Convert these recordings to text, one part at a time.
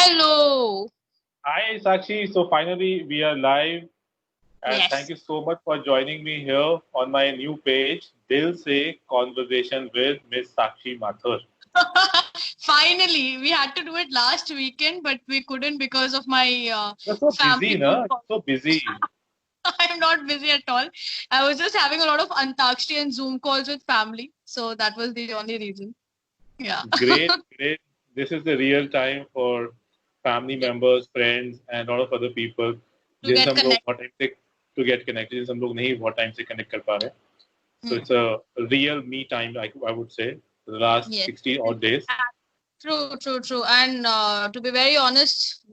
Hello. Hi, Sakshi. So finally, we are live, and thank Yes. you so much for joining me here on my new page, Dil Se Conversation with Miss Sakshi Mathur. Finally, we had to do it last weekend, but we couldn't because of my You're so busy, family Zoom na? call. So busy. I'm not busy at all. I was just having a lot of Antakshri and Zoom calls with family, so that was the only reason. Yeah. Great, great. This is the real time for family Yeah. members, friends, and a lot of other people. To जिनसे get हम लोग connected. बहुत time से to get connected, जिनसे हम लोग नहीं बहुत टाइम से connect कर पा रहे. So Hmm. it's a real me time, I would say, for the last Yes. 60 odd days. True, true, true. And to be very honest,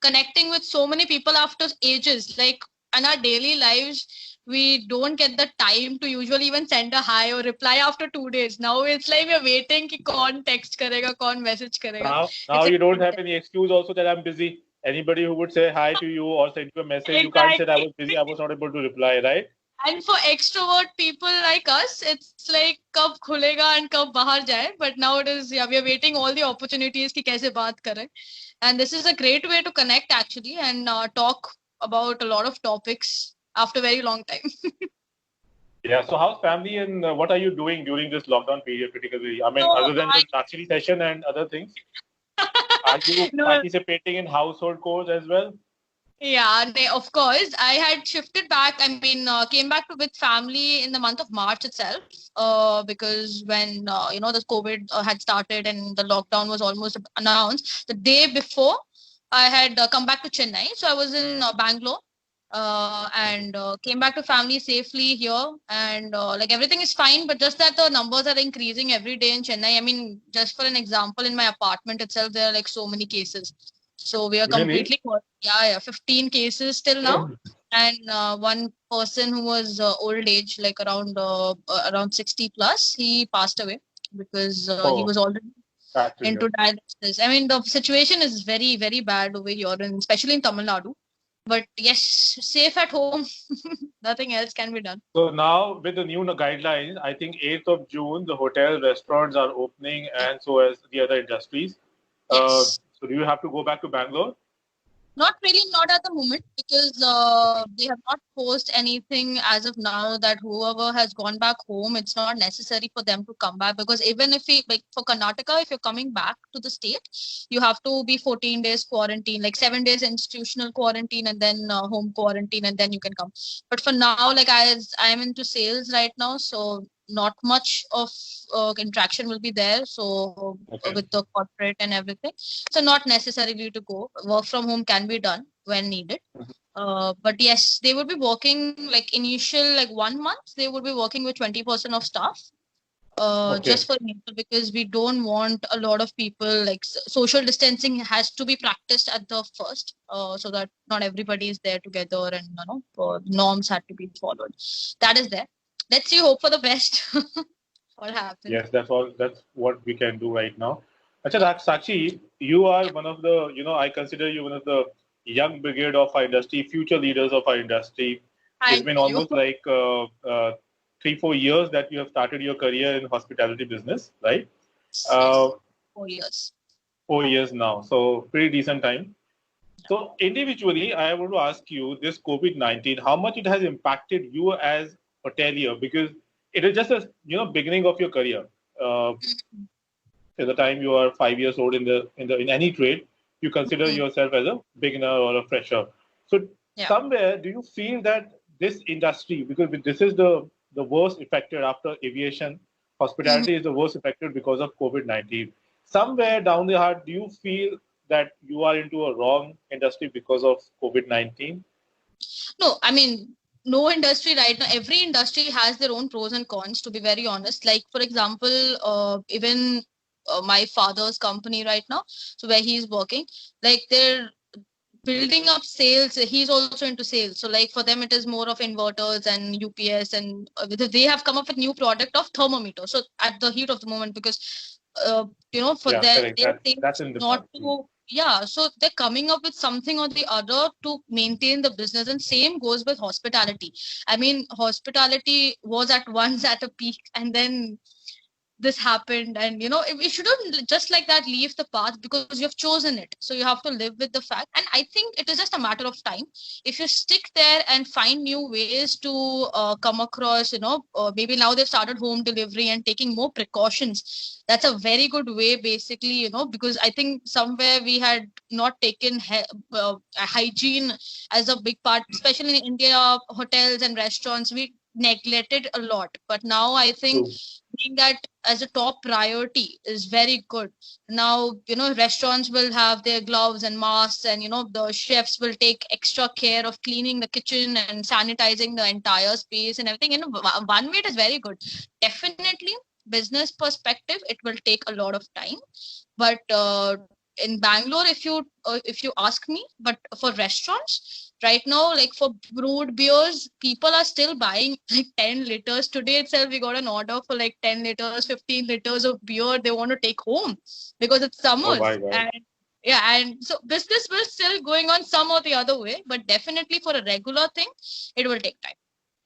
connecting with so many people after ages, like in our daily lives, we don't get the time to usually even send a hi or reply after 2 days. Now it's like we're waiting कि कौन text करेगा, कौन message करेगा. Now It's you don't have exciting. any excuse also that I'm busy. Anybody who would say hi to you or send you a message, you can't say that I Exactly. was busy, I was not able to reply, right? And for extrovert people like us, it's like कब खुलेगा and कब बाहर जाए. But now it is, yeah, we are waiting all the opportunities कि कैसे बात करें. And this is a great way to connect actually and talk about a lot of topics after a very long time. Yeah, so how's family and what are you doing during this lockdown period particularly? I mean, So other than I the Antakshari session and other things, are you no, participating in household chores as well? yeah, of course. I had shifted back. I mean, came back to with family in the month of March itself. Because when the COVID had started and the lockdown was almost announced, the day before, I had come back to Chennai. So I was in Bangalore. And came back to family safely here, and like everything is fine, but just that the numbers are increasing every day in Chennai. I mean, just for an example, in my apartment itself, there are like so many cases. So we are Really? completely, yeah, 15 cases till now, and one person who was old age, like around 60 plus, he passed away because he Oh, was already that's to into hear. dialysis. I mean, the situation is very, very bad over here, and especially in Tamil Nadu. But yes, safe at home. Nothing else can be done. So now with the new guidelines, I think 8th of June, the hotel restaurants are opening Yeah. and so as the other industries. Yes. So do you have to go back to Bangalore? Not really, not at the moment, because they have not posed anything as of now that whoever has gone back home, it's not necessary for them to come back. Because even if we, like for Karnataka, if you're coming back to the state, you have to be 14 days quarantine, like 7 days institutional quarantine and then home quarantine, and then you can come. But for now, like as I'm into sales right now, so not much of interaction will be there. So Okay. with the corporate and everything, so not necessarily to go. Work from home can be done when needed. But yes, they would be working like initial like 1 month. They would be working with 20% of staff. Okay. Just for people, because we don't want a lot of people, like social distancing has to be practiced at the first, so that not everybody is there together, and norms had to be followed. That is there. Let's see, hope for the best. What happens. Yes, that's all. That's what we can do right now. Acha, Yeah. Sakshi, you are one of the, I consider you one of the young brigade of our industry, future leaders of our industry. It's Thank been you. almost like 3, 4 years that you have started your career in hospitality business, right? Uh, Yes. 4 years. 4 years now, so pretty decent time. So individually, I want to ask you this COVID-19, how much it has impacted you as hotelier because it is just a beginning of your career. Uh, at the time you are 5 years old in any trade, you consider Mhm. yourself as a beginner or a fresher. So Yeah. somewhere, do you feel that this industry, because this is the worst affected after aviation, Mhm. hospitality is the worst affected because of COVID-19. Somewhere down the heart, do you feel that you are into a wrong industry because of COVID-19? No, I mean, no industry right now, every industry has their own pros and cons, to be very honest. Like, for example, even my father's company right now, so where he's working, like they're building up sales. He's also into sales. So, like, for them, it is more of inverters and UPS, and they have come up with new product of thermometer. So, at the heat of the moment, because for Yeah, correct. their That's things in not demand. to, yeah, so they're coming up with something or the other to maintain the business, and same goes with hospitality. I mean, hospitality was at once at a peak, and then this happened, and we shouldn't just like that leave the path because you have chosen it. So you have to live with the fact, and I think it is just a matter of time. If you stick there and find new ways to come across, maybe now they've started home delivery and taking more precautions. That's a very good way, basically, because I think somewhere we had not taken hygiene as a big part, especially in India. Hotels and restaurants, we neglected a lot, but now I think True. being that as a top priority is very good. Now, restaurants will have their gloves and masks, and the chefs will take extra care of cleaning the kitchen and sanitizing the entire space and everything. One way it is very good. Definitely, business perspective, it will take a lot of time, but in Bangalore, if you ask me, but for restaurants right now, like for brewed beers, people are still buying like 10 liters. Today itself, we got an order for like 10 liters, 15 liters of beer they want to take home because it's Oh my summers. God. And yeah, and so business will still going on some or the other way, but definitely for a regular thing, it will take time.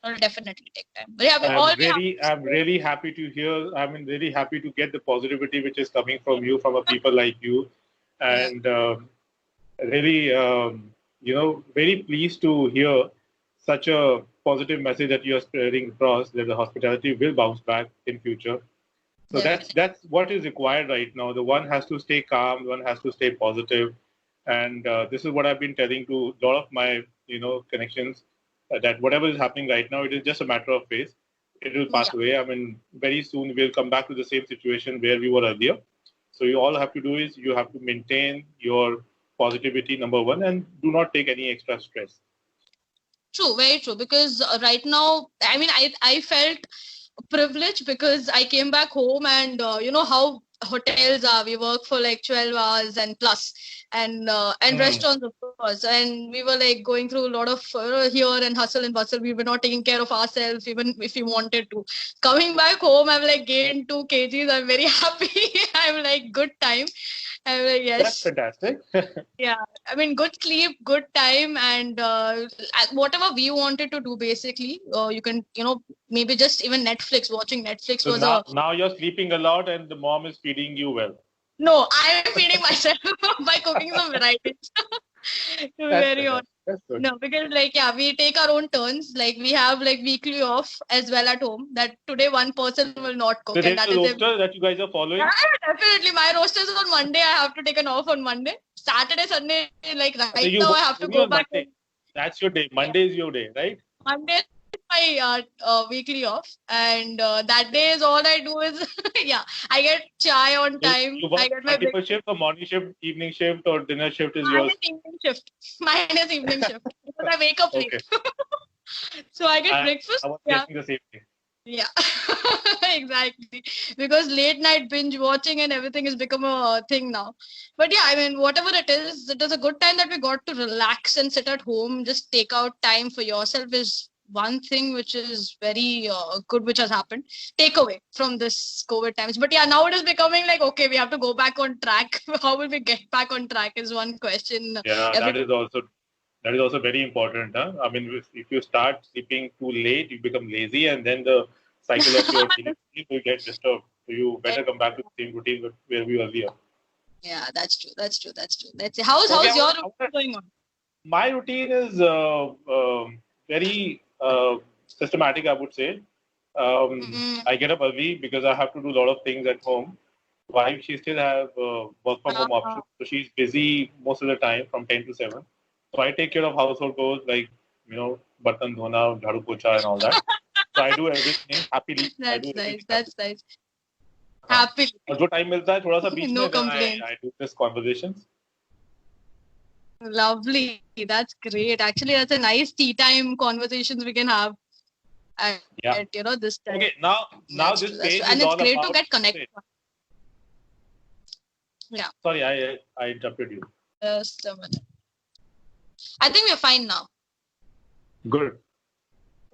It will definitely take time. But yeah, all we have to I'm say, really happy to hear. I mean, really happy to get the positivity which is coming from you, from a people like you, yeah, and really, very pleased to hear such a positive message that you are spreading across, that the hospitality will bounce back in future. So definitely. that's what is required right now. The one has to stay calm, one has to stay positive, and this is what I've been telling to a lot of my connections, that whatever is happening right now, it is just a matter of phase. It will pass Yeah. away. I mean, very soon we'll come back to the same situation where we were earlier. So you all have to do is you have to maintain your positivity, number one, and do not take any extra stress. True, very true. Because right now, I mean, I felt privileged because I came back home, and you know how hotels are. We work for like 12 hours and plus, and Hmm. restaurants of course. And we were like going through a lot of here and hustle and bustle. We were not taking care of ourselves even if we wanted to. Coming back home, I'm like gained 2 kgs. I'm very happy. I'm like good time. I'm like That's yes. fantastic. Yeah, I mean, good sleep, good time, and whatever we wanted to do, basically, you can, maybe just even Netflix. Watching Netflix So was a now you're sleeping a lot, and the mom is feeding you well. no. I am feeding myself by cooking some varieties. To be That's very honest. fantastic. That's good. No, because like yeah, we take our own turns. Like we have like weekly off as well at home. That today one person will not cook, So and there's that a is a roster that you guys are yeah, following. definitely. My roster is on Monday. I have to take an off on Monday. Saturday, Sunday, like So right you now, I work have to only go on back Monday. home. That's your day. Yeah. Monday is your day, right? Monday is my weekly off, and that day is all I do is yeah. I get chai on So time. you I work get my multiple breakfast. shifts, or morning shift, evening shift, or dinner shift is Mine yours. is evening shift. Mine is evening shift because I wake up late. Okay. So I get I breakfast. was Yeah. guessing the same thing. Yeah, exactly. Because late night binge watching and everything has become a thing now. But yeah, I mean, whatever it is a good time that we got to relax and sit at home. Just take out time for yourself is one thing which is very good, which has happened. Takeaway from this COVID times. But yeah, now it is becoming like, okay, we have to go back on track. How will we get back on track is one question. Yeah, Everybody. that is also very important. Huh? I mean, if you start sleeping too late, you become lazy, and then the cycle of your daily sleep will get disturbed. So you better come back to the same routine where we were earlier. Yeah, that's true. That's true. That's true. Let's see. How's Okay, your routine going on? my routine is very systematic, I would say. Mm, I get up early because I have to do a lot of things at home. Wife, she still have work from home uh, option, so she's busy most of the time from 10 to 7. So I take care of household chores like bartan dhona, jharu pocha, and all that. So I do everything happily. I do that's nice. everything happily. That's nice. हाँ. Happily. और जो time मिलता है थोड़ा सा बीच में No then complaints. I do this conversations. Lovely. That's great. Actually, that's a nice tea time conversations we can have Yeah. this time. Okay. Now That's this true. That's true. page And is it's all great to about. get connected. Yeah. Sorry, I interrupted you. Just a minute. I think we're fine now. Good.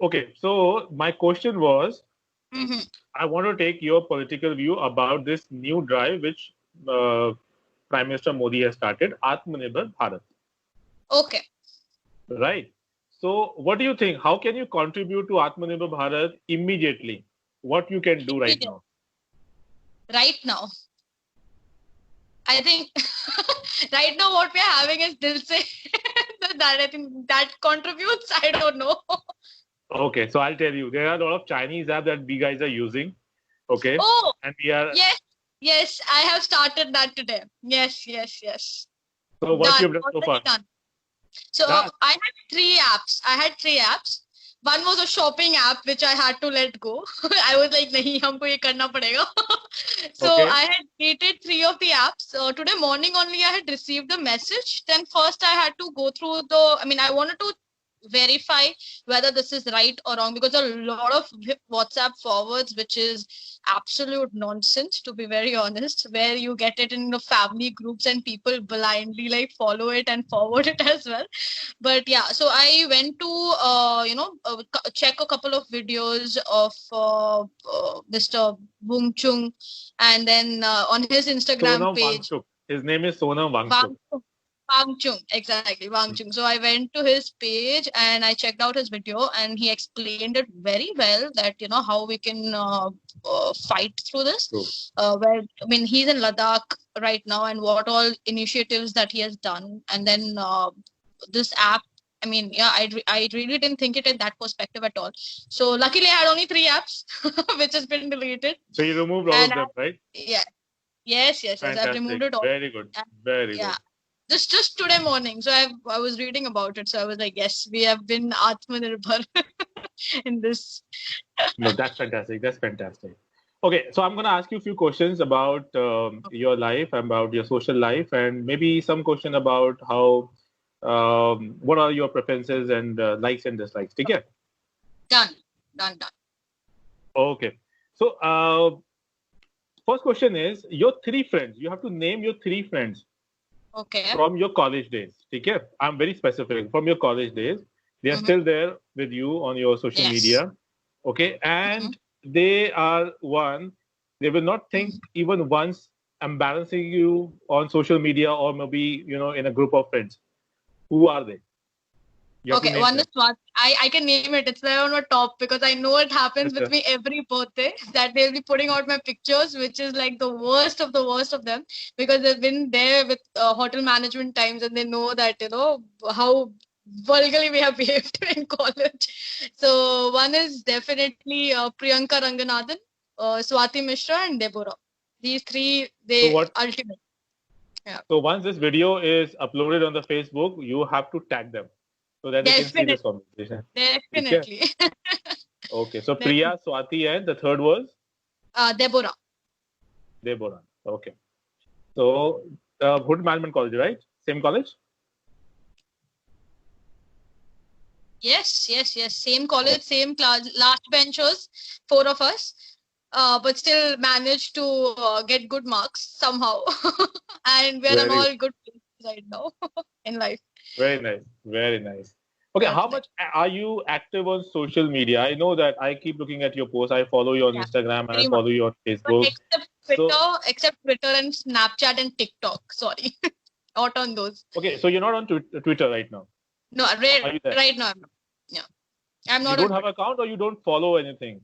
Okay. So my question was, Mm-hmm. I want to take your political view about this new drive which uh, Prime Minister Modi has started, Atmanirbhar Bharat. Okay. Right. So what do you think? How can you contribute to Atmanirbhar Bharat immediately? What you can do right Immediate. now? Right now, I think right now what we're having is Dil Se. That I think that contributes. I don't know. Okay, so I'll tell you, there are a lot of Chinese apps that we guys are using. Okay, Oh, and we are. yes, yes. I have started that today. Yes, yes, yes. So what Done. you've done so Already far? done. So That I had three apps. One was a shopping app which I had to let go. I was like, nahi, humko ye karna padega. So okay. I had created three of the apps. Today morning only I had received the message. Then first I had to go through I wanted to verify whether this is right or wrong, because a lot of WhatsApp forwards which is absolute nonsense, to be very honest, where you get it in the family groups and people blindly like follow it and forward it as well. But yeah, so I went to check a couple of videos of Mr. Wung Chung, and then on his Instagram Sonam page, Wangchuk. His name is Sonam Wangchuk. Wang Wang Chung, exactly, Wang Chung. So I went to his page and I checked out his video, and he explained it very well that how we can fight through True. this. Where he's in Ladakh right now, and what all initiatives that he has done, and then this app. Yeah, I really didn't think it in that perspective at all. So luckily, I had only three apps, which has been deleted, So you removed all and of them, right? yeah, yes, I've removed Fantastic. it all. Very good. And, Very yeah, good. just today morning. So I was reading about it. So I was like, yes, we have been Atmanirbhar in this. No, that's fantastic. That's fantastic. Okay, so I'm going to ask you a few questions about your life, about your social life, and maybe some question about how, what are your preferences and likes and dislikes. Okay. Done, done, done. Okay. So, first question is your three friends. You have to name your three friends Okay. from your college days. Okay. I'm very specific. From your college days, they are still there with you on your social Yes. media. Okay, and they are one. They will not think even once embarrassing you on social media or maybe in a group of friends. Who are they? You have to Okay, name one them. is what I can name it. It's there on my top because I know it happens with Achha. me every birthday that they'll be putting out my pictures, which is like the worst of them, because they've been there with hotel management times and they know that how vulgarly we have behaved in college. So one is definitely Priyanka Ranganathan, Swati Mishra, and Deborah. These three, So they what? ultimate. Yeah. So once this video is uploaded on the Facebook, you have to tag them so that they can see Definitely, this conversation. Okay. definitely, Okay. So definitely. Priya, Swati, and the third was Deborah. Deborah. Okay. So Hood Management College, right? Same college? Yes. Same college, same class, last benchers, four of us. But still managed to get good marks somehow. And we're on Very all good places right now in life. Very nice. Very nice. Okay, That's how nice. much are you active on social media? I know that I keep looking at your posts. I follow you on Yeah, Instagram and I very much. follow you on But Facebook. So, except Twitter and Snapchat and TikTok. Sorry. Not on those. okay, so you're not on Twitter right now. No, Are you there? right now I'm not. Yeah. I'm You not don't on have Twitter. an account or you don't follow anything?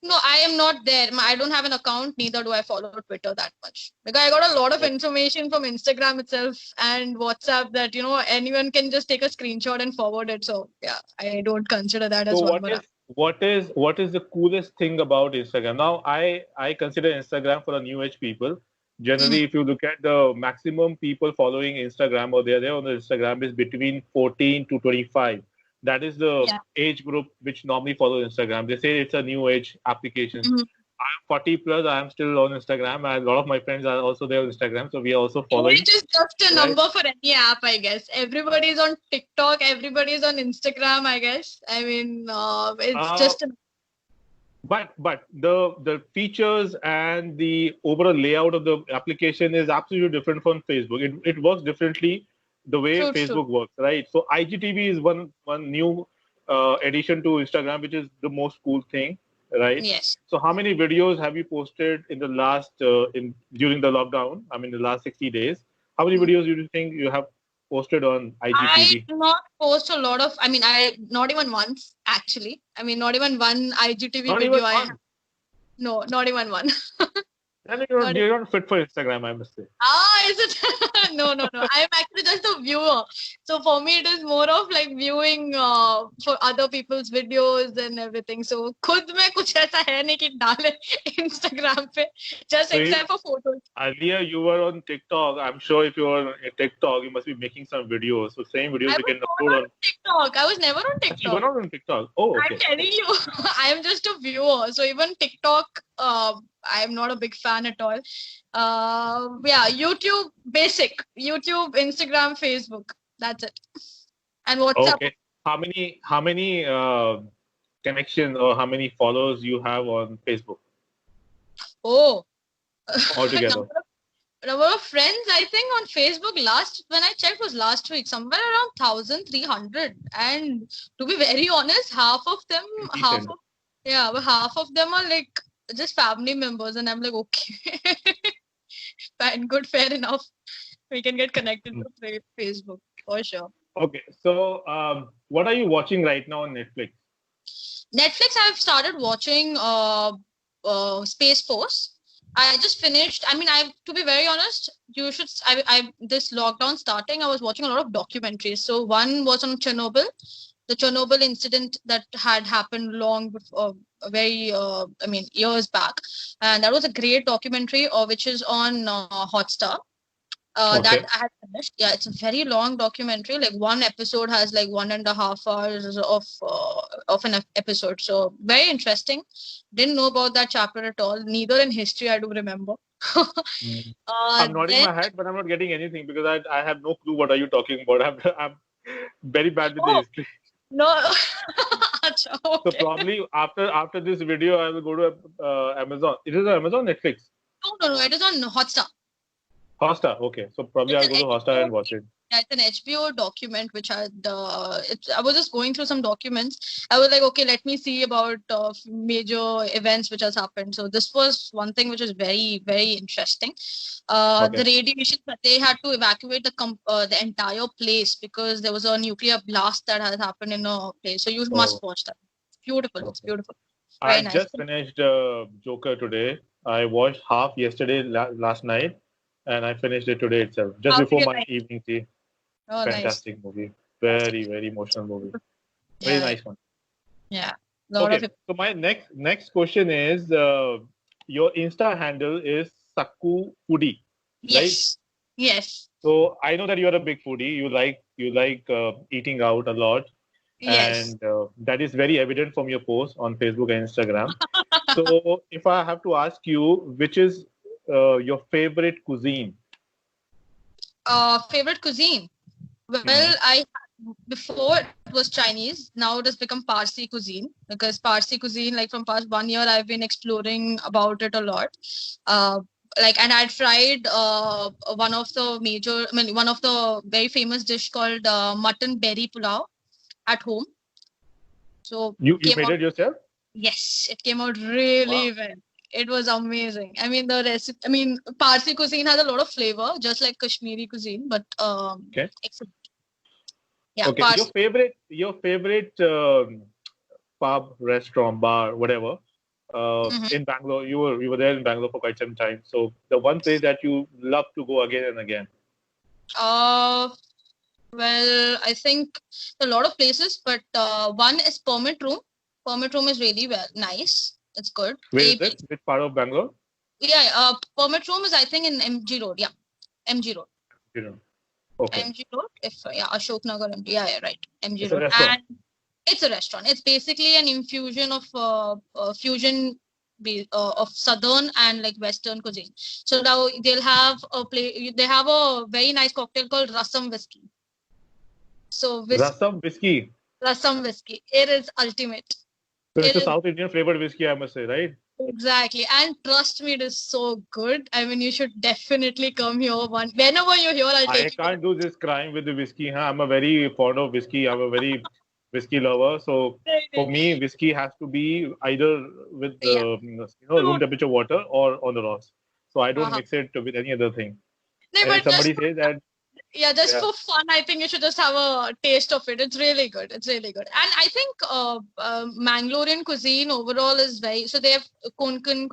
No, I am not there. I don't have an account, neither do I follow Twitter that much. Because I got a lot of Okay. information from Instagram itself and WhatsApp that, anyone can just take a screenshot and forward it. So yeah, I don't consider that So as one more app. what is the coolest thing about Instagram? Now I consider Instagram for the new age people. Generally, if you look at the maximum people following Instagram or they're there on the Instagram is between 14 to 25. That is the Yeah. age group which normally follow Instagram. They say it's a new age application. Mhm. I'm 40 plus. I am still on Instagram, and a lot of my friends are also there on Instagram. So we are also following, Age is just a right? number for any app, I guess. Everybody's on TikTok, everybody's on Instagram, I guess. It's Uh, just a but the features and the overall layout of the application is absolutely different from Facebook. It works differently the way true. Facebook works, right? So IGTV is one new addition to Instagram, which is the most cool thing, right? Yes. So how many videos have you posted in the last in during the lockdown? I mean, the last 60 days. How many videos do you think you have posted on I IGTV? do not post a lot of, I not even once actually. Not even one IGTV Not even video I have. one. No, not even one. And Not you're not fit for Instagram, I must say. Is it? No, no, no. I'm actually just a viewer. So for me, it is more of like viewing for other people's videos and everything. So खुद में कुछ ऐसा है नहीं कि डाले Instagram पे, just So except for photos. earlier you were on TikTok. I'm sure if you were on TikTok, you must be making some videos. So same videos I you was can not upload on on. TikTok. I was never on Actually, you were TikTok. not on TikTok. Oh, I'm okay. telling you, I'm just a viewer. So even TikTok, I'm not a big fan at all. Yeah, YouTube, basic. YouTube, Instagram, Facebook. That's it. And WhatsApp. Okay. How many connections or how many followers you have on Facebook Oh, altogether? number of friends, I think on Facebook last when I checked was last week, somewhere around 1,300. And to be very honest, half of them, Decent. but half of them are like just family members, and I'm like, okay, fine, good, fair enough. We can get connected Mm. to Facebook for sure. Okay. So what are you watching right now on Netflix? Netflix, I've started watching Space Force. I just finished. I mean, to be very honest, you should. This lockdown starting, I was watching a lot of documentaries. So one was on Chernobyl, the Chernobyl incident that had happened long before, very, I mean, years back, and that was a great documentary, which is on Hotstar. That Okay. I had finished. Yeah, it's a very long documentary. Like one episode has like 1.5 hours of an episode. So very interesting. Didn't know about that chapter at all. Neither in history I do remember. Mm. I'm nodding Then my head, but I'm not getting anything because I have no clue what are you talking about. I'm very bad with the oh history. no, Acha, So okay. probably after this video, I will go to Amazon. It is on Amazon, Netflix, No, it is on Hotstar. Hotstar. Okay, so probably It's I'll an go to Hotstar and watch it. Yeah, it's an HBO document which had. I was just going through some documents. I was like, okay, let me see about major events which has happened. So this was one thing which was very, very interesting. The Okay. radiation that they had to evacuate the entire place because there was a nuclear blast that has happened in a place. So you Oh, must watch that. Beautiful. It's okay. beautiful. I Very nice. just finished Joker today. I watched half yesterday, last night, and I finished it today itself, just How did before you my like? evening tea. Oh, nice. Fantastic movie. Very, very emotional movie. Very Yeah, nice one. yeah. Lot of Okay, it. so my next question is your Insta handle is Sakku Foodie, right? Yes. Yes. So I know that you are a big foodie. You like eating out a lot, Yes. and that is very evident from your posts on Facebook and Instagram. So if I have to ask you, which is your favorite cuisine? Favorite cuisine. Hmm. Well, before it was Chinese. Now it has become Parsi cuisine because Parsi cuisine, like from past 1 year, I've been exploring about it a lot. Uh, and I'd tried one of the very famous dish called mutton berry pulao at home. So You came made out. it yourself? Yes, it came out really Wow. well. It was amazing. I mean, the recipe. I mean, Parsi cuisine has a lot of flavor, just like Kashmiri cuisine, but Okay. excellent. Yeah, Okay. Your Parsi. favorite pub, restaurant, bar, whatever. Mhm. In Bangalore, you were there in Bangalore for quite some time. So the one place that you love to go again and again. Uh, well, I think a lot of places, but one is Permit Room. Permit Room is really nice. It's good. Where is AB. it? Which part of Bangalore? Yeah, Permit Room is I think in MG Road. Yeah, MG Road. You know. Okay. MG Road. If yeah, Ashok Nagar MG. Yeah, right. MG It's a Road. restaurant. And it's a restaurant. It's basically an infusion of fusion of southern and like western cuisine. So now they'll have a play. They have a very nice cocktail called Rasam whiskey. So Rasam whiskey. Rasam whiskey. It is ultimate. So it's It a is South Indian flavored whiskey, I must say, right? exactly. And trust me, it is so good. I mean, you should definitely come here whenever you're here, I'll I take you. can't do this crime with the whiskey. Huh? I'm a very fond of whiskey. I'm a very whiskey lover. So for me, whiskey has to be either with Yeah. room True. temperature water or on the rocks. So I don't Uh-huh. mix it with any other thing. No, And if but just somebody says that, Yeah, just Yeah. for fun, I think you should just have a taste of it. It's really good. It's really good. And I think Mangalorean cuisine overall is very. So they have Konkani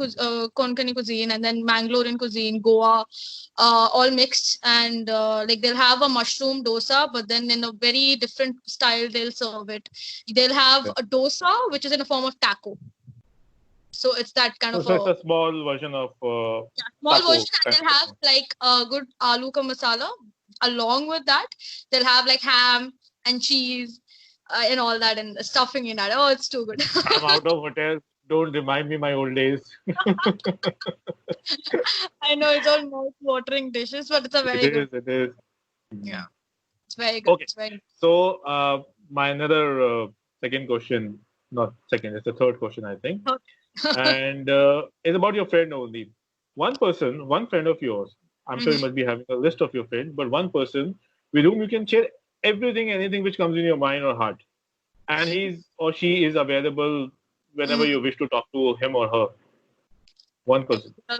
cuisine, and then Mangalorean cuisine, Goa, all mixed. And like they'll have a mushroom dosa, but then in a very different style they'll serve it. They'll have Yeah. a dosa which is in a form of taco. So it's that kind So, of so it's a a small version of small taco version, and kind they'll of have thing. like a good aloo ka masala. Along with that, they'll have like ham and cheese and all that and stuffing in that. Oh, it's too good. I'm out of hotels. Don't remind me my old days. I know it's all mouth-watering dishes, but it's a It very good. is. It is. Yeah, it's very good. Okay. It's very. So my another second question, not second, it's the third question, I think, Good. and it's about your friend only. One friend of yours. I'm sure you Mhm. must be having a list of your friends, but one person with whom you can share everything, anything which comes in your mind or heart, and he's or she is available whenever Mhm. you wish to talk to him or her. One person. Uh,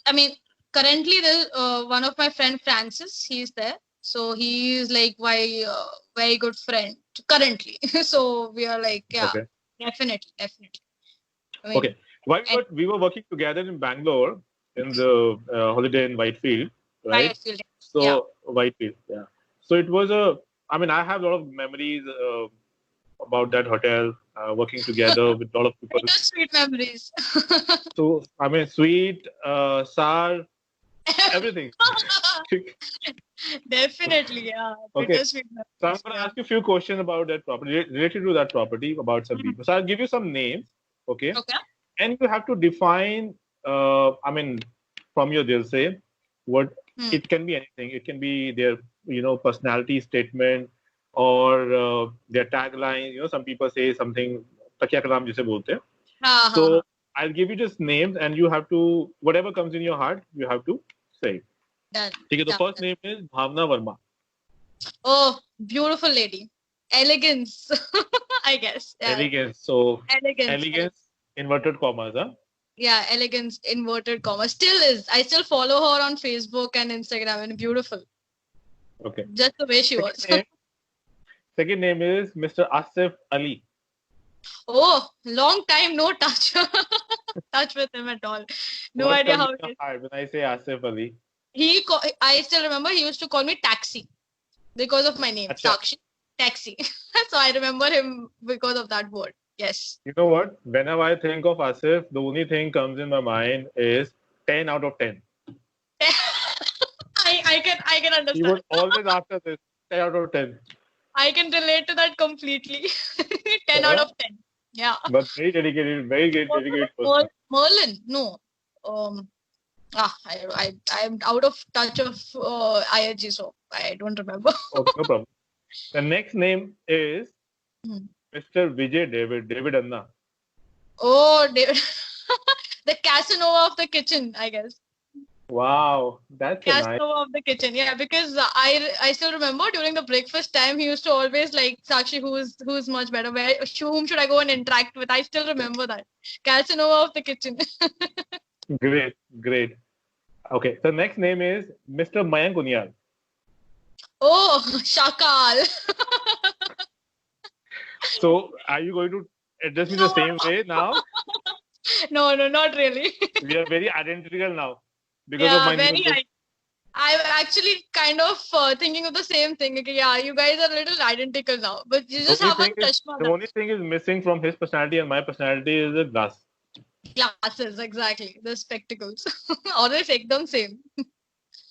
I mean, currently there's one of my friend Francis. He's there, so he's like my very good friend currently. So we are like, yeah, Okay. definitely, definitely. I Okay. mean, Why and we were working together in Bangalore in the holiday in Whitefield, I right? feel it. Yeah. So Whitefield, yeah. So it was a. I mean, I have a lot of memories about that hotel, working together with a lot of people. Bittersweet memories. So I mean, sweet, sour, everything. Definitely, yeah. Okay. Bittersweet So I'm memories. going to Yeah. ask you a few questions about that property, related to that property, about some Mhm. people. So I'll give you some names, okay? Okay. And you have to define, I mean, from your they'll say, what Hmm. it can be anything. It can be their, personality statement or their tagline. Some people say something, "Takiya kalam jise bolte hain." Ha, ha, So ha. I'll give you just names, and you have to, whatever comes in your heart, you have to say. Done. Okay, the Done. first Done. name is Bhavna Verma. Oh, beautiful lady. Elegance. I guess. Yeah. Elegance. So Elegance. Elegance. elegance, inverted commas, huh? Yeah, elegance, inverted comma. Still is. I still follow her on Facebook and Instagram and beautiful. Okay. Just the way she Second was. name, second name is Mr. Asif Ali. Oh, long time no touch. Touch with him at all. No What idea comes in how it your is. heart when I say Asif Ali? I still remember he used to call me Taxi because of my name, Acha, Sakshi. Taxi. So I remember him because of that word. Yes. you know what? Whenever I think of Asif, the only thing comes in my mind is 10 out of 10. I can He understand. was always after this 10 out of 10. I can relate to that completely. 10 out Uh, of 10. Yeah. but very great, What was dedicated it? person. Merlin? No. I'm out of touch of IRG, so I don't remember. Okay, no problem. The next name is Hmm. Mr. Vijay David Anna. Oh, David. The Casanova of the kitchen, I guess. Wow, that's a nice. Casanova of the kitchen, yeah. Because I still remember during the breakfast time, he used to always like Sakshi, who's much better. Whom should I go and interact with? I still remember that Casanova of the kitchen. Great, great. Okay, the next name is Mr. Mayank Unyal. Oh, Shakal. So, are you going to address me the No, same way now? no, no, not really. We are very identical now because of Yeah, my new very. look. I'm actually kind of thinking of the same thing. Okay, yeah, you guys are a little identical now, but you The just only have one thing is chashma the only thing is missing from his personality and my personality is the glass. glasses, exactly. The spectacles. Or they fake them same.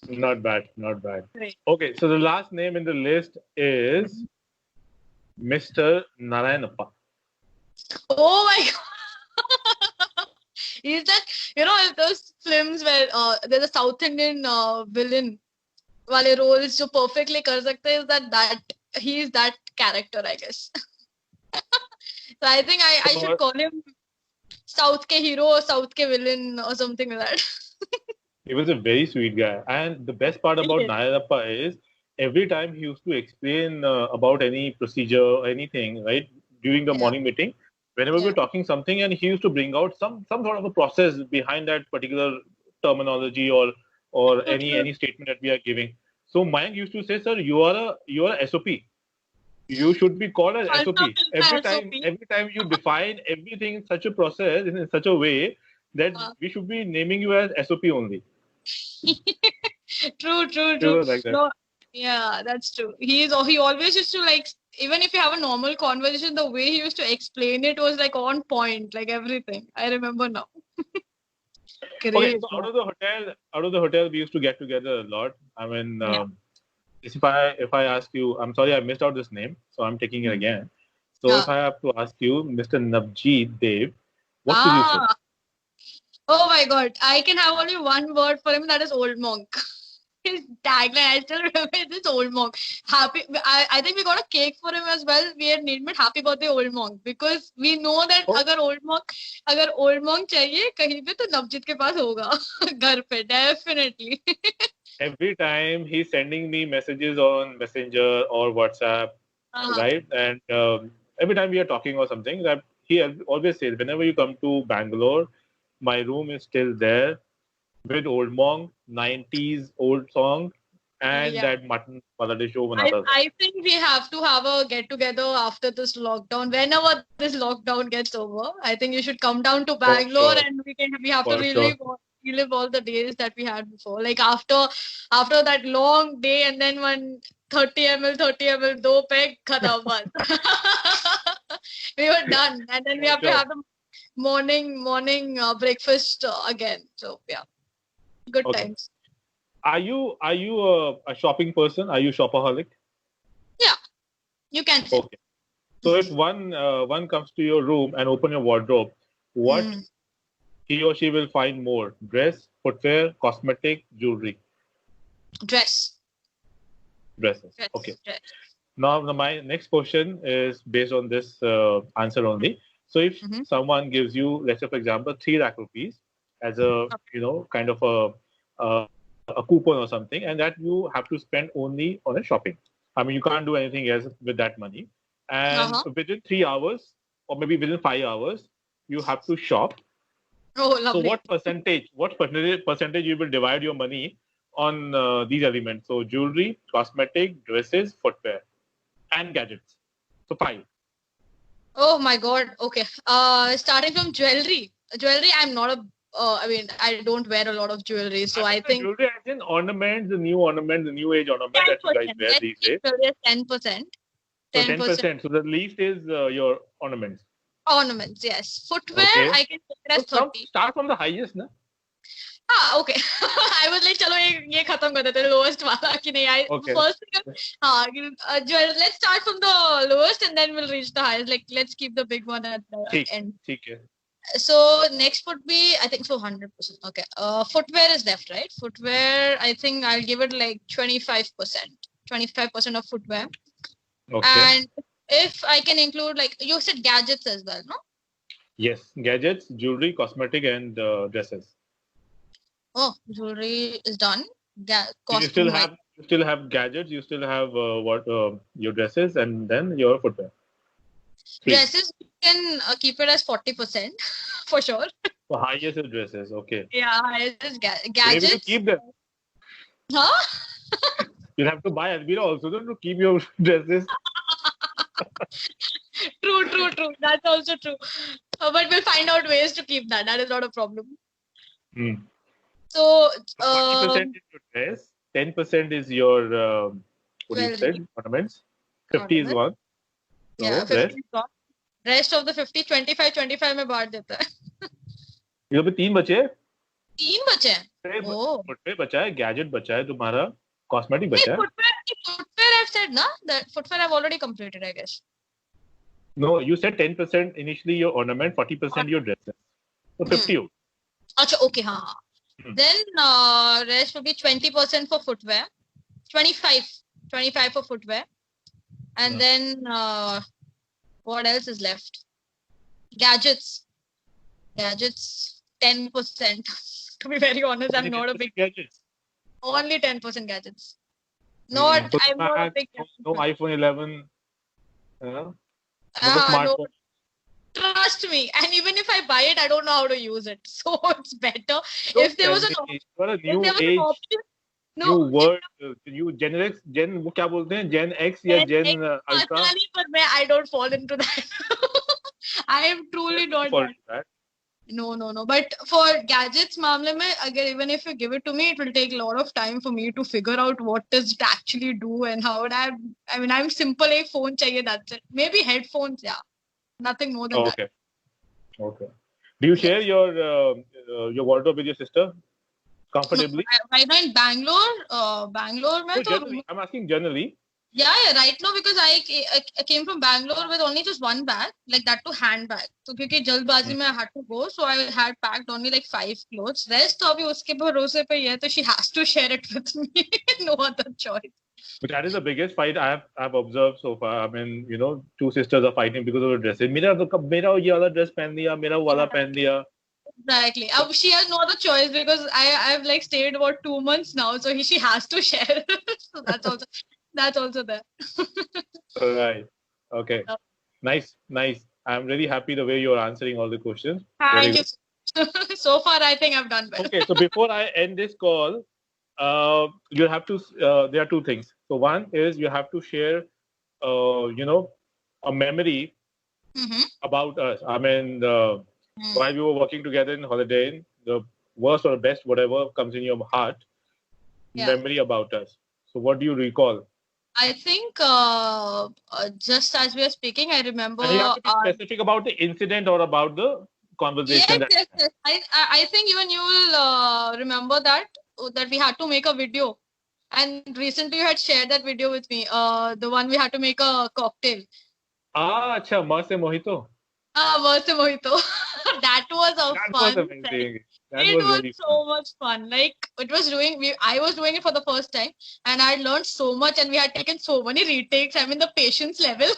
Not bad, not bad. Right. Okay, so the last name in the list is Mr. Narayanappa. Oh my god. He's like, those films where there's a South Indian villain वाले roles जो perfectly कर सकते हैं, is that he is that character, I guess. So I think I should So call him South ke hero or South ke villain or something like that. he was a very sweet guy, and the best part He about is. Narayanappa is every time he used to explain about any procedure or anything, right, during the Yeah, morning meeting. Whenever we yeah. were talking something, and he used to bring out some sort of a process behind that particular terminology or True, any true. any statement that we are giving. So Mayank used to say, sir, you are a SOP. You should be called as SOP. Myself is my Every time you define everything in such a process, in such a way that SOP. we should be naming you as SOP only. True. You know, like that. No, yeah, that's true. He always used to like, even if you have a normal conversation, the way he used to explain it was like on point, like everything. I remember now. Okay, Great. so out of the hotel, we used to get together a lot. I mean, Yeah. if I ask you, I'm sorry, I missed out this name, so I'm taking it again. So if Yeah. I have to ask you, Mr. Navjeet Dev, what will you say? Ah. Oh my God. I can have only one word for him. That is old monk. His tagline, I still remember this old monk. Happy. I think we got a cake for him as well. We had named it Happy Birthday Old Monk because we know that Oh, अगर old monk चाहिए कहीं पे तो नवजीत के पास होगा घर पे definitely. every time he's sending me messages on Messenger or WhatsApp, Uh-huh. right? And every time we are talking or something, that he always says, whenever you come to Bangalore, my room is still there with old monk, 90s old song, and Yeah. that mutton balade show banata tha. I think we have to have a get together after this lockdown. Whenever this lockdown gets over, I think you should come down to For Bangalore sure, and we have to for sure. relive all the days that we had before. Like after that long day and then when 30 ml, do peg khatam bas. We were done and then we For have to sure. have the morning breakfast again. So yeah, good Okay. times. Are you a shopping person? Are you shopaholic? Yeah, you can say. Okay. So if one comes to your room and open your wardrobe, what Mm. he or she will find more? Dress, footwear, cosmetic, jewelry, Dress. dresses. Okay. Dress. Now, my next question is based on this answer only. So, if Mm-hmm. someone gives you, let's say, for example, 3 lakh rupees as a, kind of a coupon or something, and that you have to spend only on a shopping. I mean, you can't do anything else with that money. And Uh-huh. within 3 hours, or maybe within 5 hours, you have to shop. Oh, So, lovely. what percentage you will divide your money on these elements? So, jewelry, cosmetic, dresses, footwear, and gadgets. So 5. Oh my God. Okay. Starting from jewelry. Jewelry, I'm not a. I mean, I don't wear a lot of jewelry, so I I mean the think jewelry, I think ornaments, the new age ornament ten that you guys percent. wear Let's these keep days. jewelry as 10%. So 10% 10%. So the least is your ornaments. ornaments. Yes. Footwear, Okay. I can take it as So 30. start from the highest, na? Okay. I was like, चलो ये खत्म कर देते हैं lowest वाला कि नहीं. Okay. First thing, let's start from the lowest and then we'll reach the highest. Like let's keep the big one at the ठीक end. ठीक है. So next would be, I think so, 100%. Okay. Footwear is left, right? Footwear, I think I'll give it like 25%. 25% of footwear. Okay. And if I can include, like you said, gadgets as well, no? Yes. Gadgets, jewelry, cosmetic, and dresses. Oh, jewelry is done. So Costume, I you still have gadgets. You still have your dresses, and then your footwear. 3. dresses, you can keep it as 40% for sure. So highest is dresses. Okay. Yeah, it is Maybe to gadgets. keep them. Huh? You'll have to buy Alvira also to keep your dresses. True. That's also true. But we'll find out ways to keep that. That is not a problem. Hmm. So, 40% is your dress, 10% is your what do you say, jewelry, ornaments, 50 is ornament. one. Yeah, So 50 rest. is gone. Rest of the 50, 25 में बांट देता है. ये भी 3 बचे. 3 बचे हैं. Oh. Footwear बचा है, गैजेट बचा है तुम्हारा, कॉस्मेटिक बचा है. Footwear I've said, na? That footwear I've already completed, I guess. No, you said 10% initially your ornament, 40% your dresses. So 50. Achha, okay, हाँ. Then rest will be 20% for footwear, 25 for footwear, and then what else is left? Gadgets 10%. To be very honest, I'm not a big gadgets. only 10% gadgets. I'm not a big no iPhone 11. No no. smartphone. Trust me, and even if I buy it, I don't know how to use it. So it's better Don't if there tell was an me. You are a if new there was an age. option. No, new word, new Gen X, Gen वो क्या बोलते हैं? Gen X या Gen Ultra? personally, but I don't fall into that. I am truly not For that. that. No. But for gadgets, मामले में, again, even if you give it to me, it will take a lot of time for me to figure out what does it actually do and how would I mean, I'm simple a phone चाहिए, that's it. Maybe headphones, yeah. Nothing more than that. Okay. Okay. Do you share Yes. your wardrobe with your sister No, comfortably? right now in Bangalore, Bangalore में No, तो generally. I'm asking generally. yeah, right now because I came from Bangalore with only just one bag, like that to handbag. So क्योंकि जल्दबाजी में I had to go, so I had packed only like 5 clothes. Rest तो अभी उसके भरोसे पे ही है, तो she has to share it with me. No other choice. But that is the biggest fight I've observed so far. I mean, two sisters are fighting because of the dresses. मेरा ये वाला dress पहन लिया, मेरा वो वाला पहन लिया. Exactly. She has no other choice because I've like stayed about 2 months now, so she has to share. So that's also there. All right. Okay. Nice. I'm really happy the way you're answering all the questions. Very Thank you. good. So far, I think I've done well. Okay. So before I end this call, you have to. There are two things. So one is you have to share, a memory Mm-hmm. about us. I mean, while we were working together in holiday, the worst or the best, whatever comes in your heart, Yeah. memory about us. So what do you recall? I think just as we are speaking, I remember. And you have to be specific about the incident or about the conversation. Yes. I think even you will remember that we had to make a video, and recently you had shared that video with me. The one we had to make a cocktail. अच्छा मस्त mojito. Mercy Mojito. That was a That was fun thing. amazing. That It was was really so fun. much fun. Like it was I was doing it for the first time, and I learned so much, and we had taken so many retakes. I mean, the patience level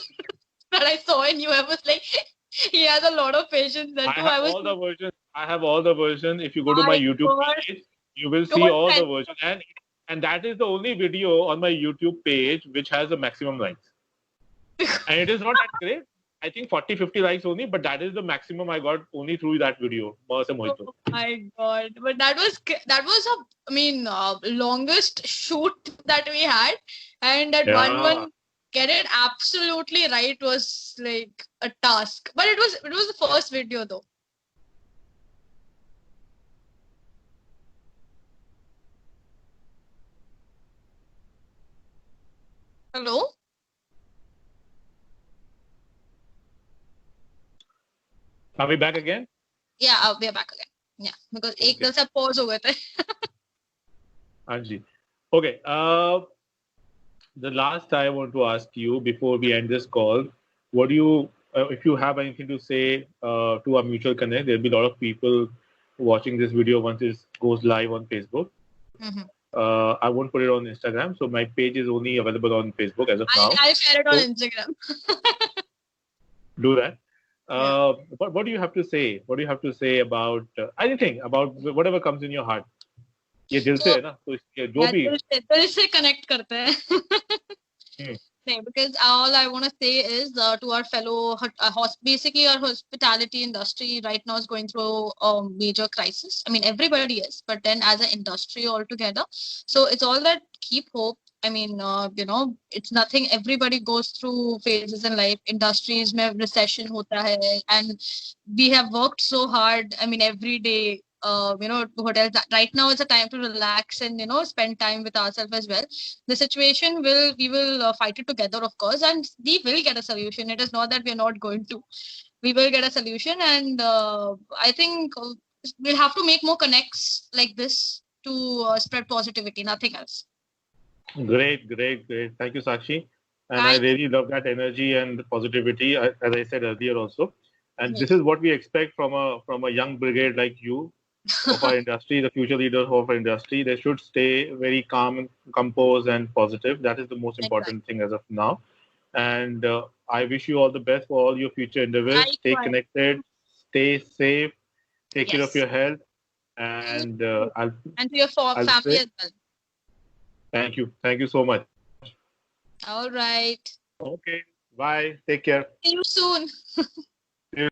that I saw in you, I was like, he has a lot of patience there I too. have I was, all the versions. I have all the versions. If you go to my my YouTube God, page, you will see don't all tell the versions. And that is the only video on my YouTube page which has the maximum likes. And it is not that great. I think 40, 50 likes only, but that is the maximum I got only through that video. Masa Mojito. Oh my God. But that was longest shoot that we had, and that Yeah. one get it absolutely right was like a task. But it was the first video though. Hello? Are we back again? Yeah, we are back again. Yeah, because एक Okay. तरह से pause हो गए थे. Anji. Okay. The last I want to ask you before we end this call, what do you, if you have anything to say to our mutual connect, there'll be a lot of people watching this video once it goes live on Facebook. Mm-hmm. I won't put it on Instagram, so my page is only available on Facebook as of now. I'll share it on So Instagram. do that. Yeah. What do you have to say? What do you have to say about anything, about whatever comes in your heart? ये दिल से So है ना, तो जो yeah, भी. दिल से connect करते हैं. Hmm. Because all I want to say is to our fellow, basically our hospitality industry right now is going through a major crisis. I mean, everybody is, but then as an industry altogether. So it's all that keep hope. I mean, it's nothing. Everybody goes through phases in life. Industries में recession होता है, and we have worked so hard. I mean, every day. Hotels. Right now is a time to relax and spend time with ourselves as well. The situation we will fight it together, of course, and we will get a solution. It is not that we are not going to. We will get a solution, and I think we'll have to make more connects like this to spread positivity, nothing else. Great. Thank you, Sakshi. And I Thank really love that energy and positivity, as I said earlier also. And you. this is what we expect from a young brigade like you of our industry, the future leaders of our industry. They should stay very calm, composed, and positive. That is the most Exactly. important thing as of now. And I wish you all the best for all your future endeavors. Stay Likewise. connected, stay safe, take care of Yes. your health, and And to your I'll family say as well. thank you so much. All right. Okay, bye. Take care. See you soon.